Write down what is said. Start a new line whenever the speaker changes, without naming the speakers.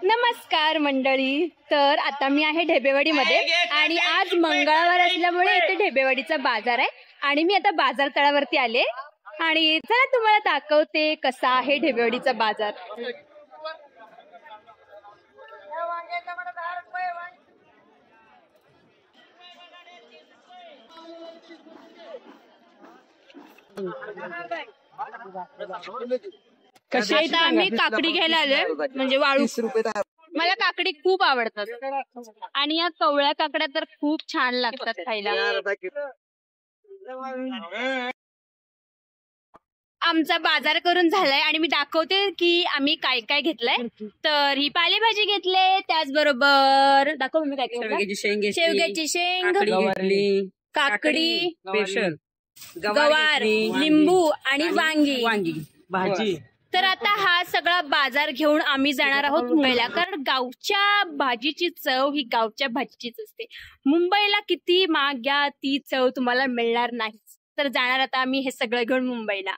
नमस्कार मंडळी. तर आता मी आहे ढेबेवाडीमध्ये आणि आज मंगळवार असल्यामुळे इथे ढेबेवाडीचा बाजार आहे आणि मी आता बाजार तळावरती आले आणि चला तुम्हाला दाखवते कसा आहे ढेबेवाडीचा बाजार. आता आम्ही काकडी घ्यायला आलोय, म्हणजे वाळू. मला काकडी खूप आवडतात आणि या कवळ्या काकड्या तर खूप छान लागतात खायला. आमचा बाजार करून झालाय आणि मी दाखवते की आम्ही काय काय घेतलंय. तर ही पालेभाजी घेतले, त्याचबरोबर दाखव मी काय काय. शेवग्याची शेंग, काकडी, गवार, लिंबू आणि वांगी
भाजी.
तर आता हा सगळा बाजार घेऊन आम्ही जाणार आहोत मुंबईला, कारण गावच्या भाजीची चव ही गावच्या भाजीचीच असते. मुंबईला किती महाग घ्या, ती चव तुम्हाला मिळणार नाही. तर जाणार आता आम्ही हे सगळं घेऊन मुंबईला.